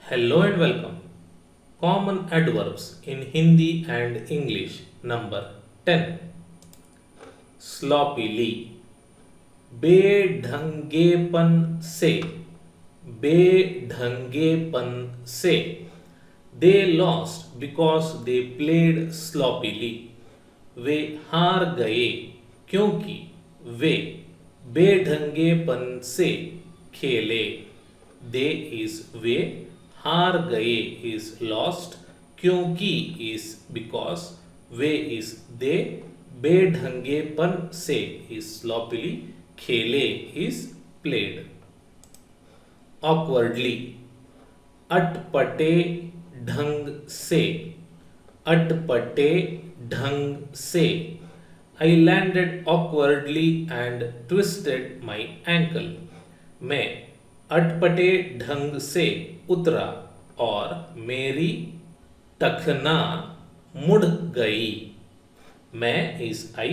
Hello and welcome. Common adverbs in Hindi and English. Number 10. Sloppily. बेढंगेपन से. बेढंगेपन से. They lost because they played sloppily. वे हार गए क्योंकि वे बेढंगेपन से खेले. They is वे, हार गए is lost, क्योंकि is because, way is they, बेढंगेपन से is sloppily, खेले is played. Awkwardly. अटपटे ढंग से. अटपटे ढंग से. I landed awkwardly and twisted my ankle. मैं अटपटे ढंग से उतरा और मेरी टखना मुड़ गई. मैं is I,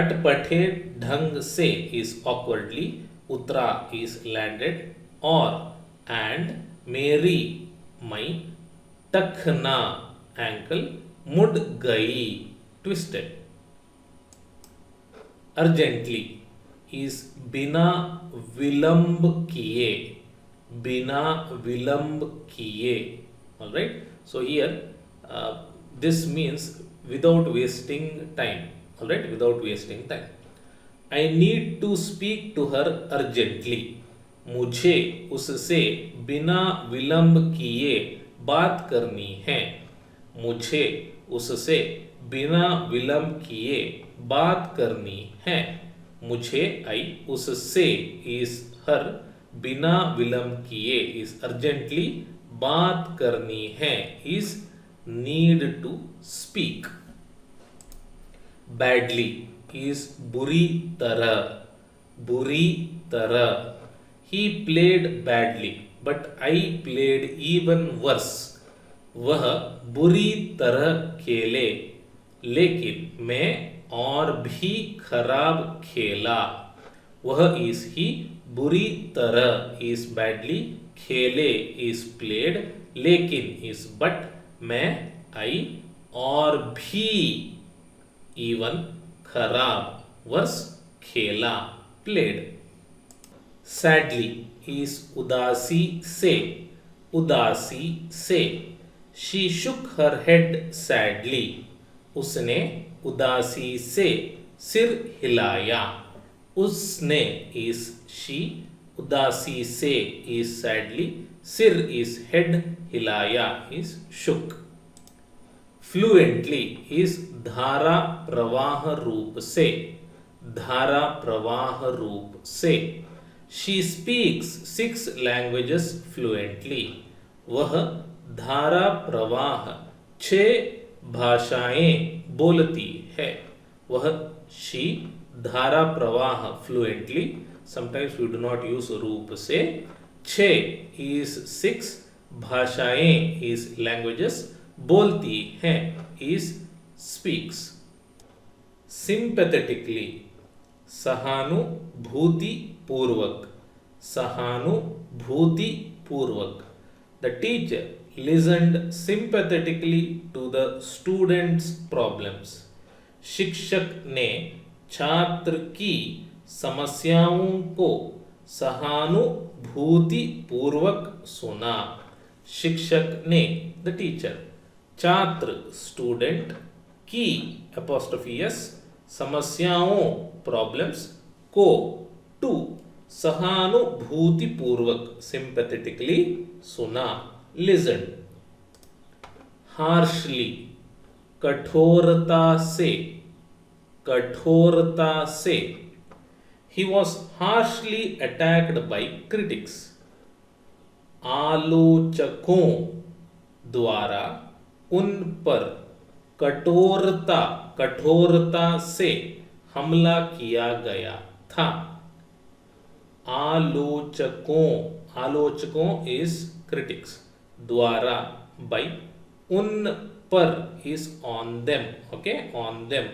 अटपटे ढंग से is awkwardly, उतरा is landed, और and मेरी my टखना ankle मुड़ गई twisted. Urgently is बिना विलंब किए. बिना विलंब किए. All right. So here this means without wasting time. All right. Without wasting time. I need to speak to her urgently. मुझे उससे बिना विलंब किए बात करनी है. मुझे उससे बिना विलंब किए बात करनी है. मुझे आई, उससे is her, बिना विलंब किए is urgently, बात करनी है is need to speak. Badly is बुरी तरह. बुरी तरह. He played badly but I played even worse. वह बुरी तरह खेले लेकिन मैं और भी खराब खेला. वह is ही, बुरी तरह is badly, खेले is played, लेकिन is but, मैं I, और भी even, खराब, वर्ष, खेला, played. Sadly is उदासी से. उदासी से. She shook her head sadly. उसने उदासी से सिर हिलाया. उसने is she, उदासी से is sadly, सिर is head, हिलाया is shook. Fluently is धारा प्रवाह रूप से. धारा प्रवाह रूप से. She speaks 6 languages fluently. वह धारा प्रवाह 6 भाषाएं बोलती है. वह she, धारा प्रवाह fluently, sometimes we do not use रूप से. 6 is 6, भाषाएं is languages, बोलती हैं is speaks. Sympathetically, सहानुभूति पूर्वक. सहानुभूति पूर्वक. The teacher listened sympathetically to the students' problems. शिक्षक ने छात्र की समस्याओं को सहानुभूति पूर्वक सुना. शिक्षक ने, the teacher, छात्र student की apostrophe s, समस्याओं problems को to सहानुभूति पूर्वक sympathetically सुना, listen. Harshly, कठोरता से. कठोरता से. He was harshly attacked by critics. आलोचकों द्वारा उन पर कठोरता, कठोरता से हमला किया गया था. आलोचकों, आलोचकों is critics, द्वारा by, उन पर is on them. Okay, on them.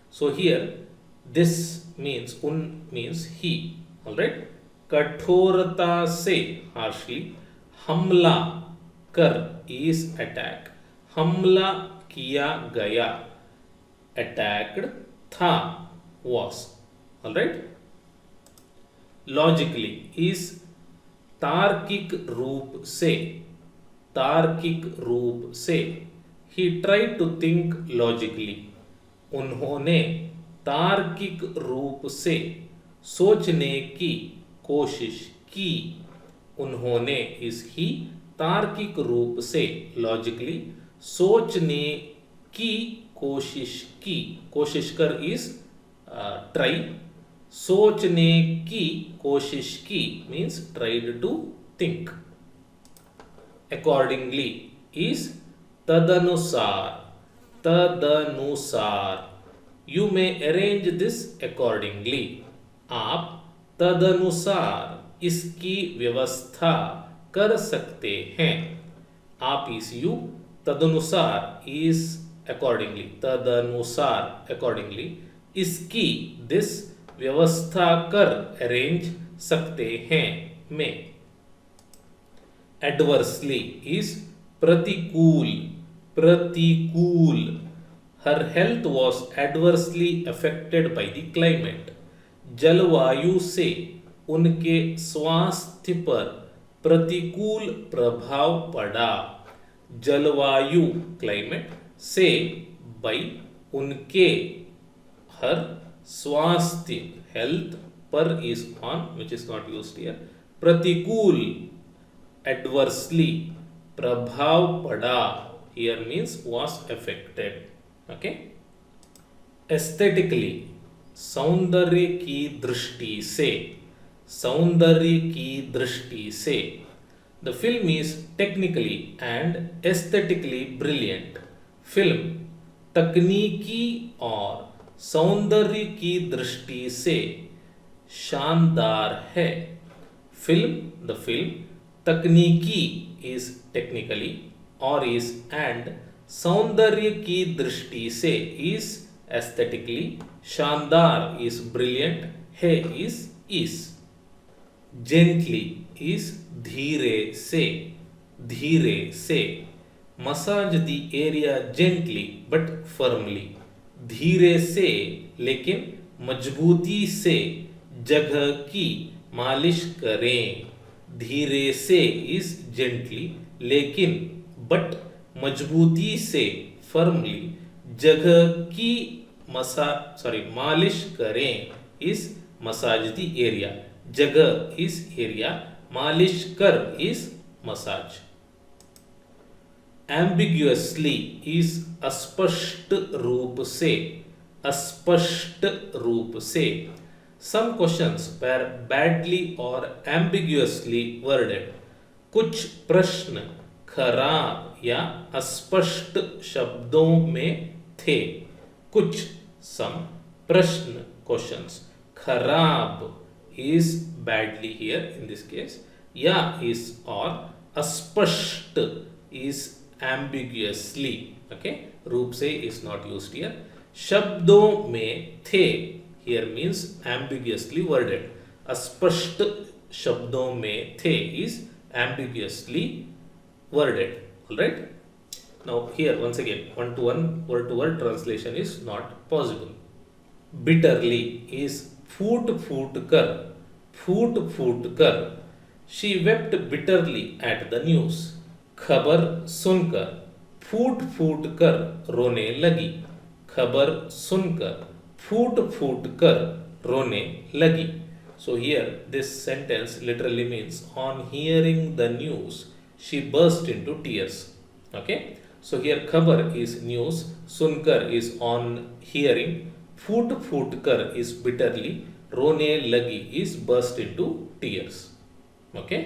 So here this means, un means he. All right. कठोरता से, harshly, हमला कर is attack, हमला किया गया, attacked था was. Alright. Logically is तार्किक रूप से, तार्किक रूप से, he tried to think logically, उन्होंने तार्किक रूप से सोचने की कोशिश की, उन्होंने इस ही तार्किक रूप से लॉजिकली सोचने की कोशिश की, कोशिश कर इस ट्राई, सोचने की कोशिश की means tried to think. Accordingly is तदनुसार, तदनुसार, you may arrange this accordingly, आप तदनुसार इसकी व्यवस्था कर सकते हैं, आप इस यू, तदनुसार इस अकॉर्डिंगली, तदनुसार अकॉर्डिंगली, इसकी दिस व्यवस्था कर अरेंज सकते हैं में. एडवर्सली इज प्रतिकूल, प्रतिकूल, her health was adversely affected by the climate, जलवायु से उनके स्वास्थ्य पर प्रतिकूल प्रभाव पड़ा, जलवायु क्लाइमेट से बाय उनके, हर स्वास्थ्य हेल्थ पर is on which is not used here, प्रतिकूल एडवर्सली प्रभाव पड़ा here means was affected. Okay. Aesthetically सौंदर्य की दृष्टि से, सौंदर्य की दृष्टि से, the film is technically and aesthetically brilliant, film तकनीकी और सौंदर्य की दृष्टि से शानदार है, फिल्म, द फिल्म तकनीकी इज टेक्निकली और इज एंड सौंदर्य की दृष्टि से इज एस्थेटिकली, शानदार इज ब्रिलियंट, है इज. जेंटली इज धीरे से, धीरे से, massage the area gently but firmly, धीरे से लेकिन मजबूती से जगह की मालिश करें, धीरे से इज जेंटली लेकिन बट मजबूती से फर्मली जगह की मालिश करें इस मसाज द एरिया, जगह इस एरिया, मालिश कर इस मसाज. एम्बिग्युअसली इज अस्पष्ट रूप से, अस्पष्ट रूप से, some questions were badly or ambiguously worded, कुछ प्रश्न खराब या अस्पष्ट शब्दों में थे, कुछ, सम, प्रश्न क्वेश्चंस, खराब is badly here in this case, या is और अस्पष्ट is ambiguously, okay, रूप से is not used here. शब्दों में थे here means ambiguously worded, अस्पष्ट शब्दों में थे is ambiguously worded. All right. Now here once again one to one, word to word translation is not possible. Bitterly is फूट फूट कर, फूट फूट कर, she wept bitterly at the news, खबर सुनकर फूट फूट कर रोने लगी, खबर सुनकर फूट फूट कर रोने लगी. So here this sentence literally means on hearing the news she burst into tears. Okay, so here खबर is news, सुनकर is on hearing, फूट फूट कर is bitterly, रोने लगी is burst into tears. Okay.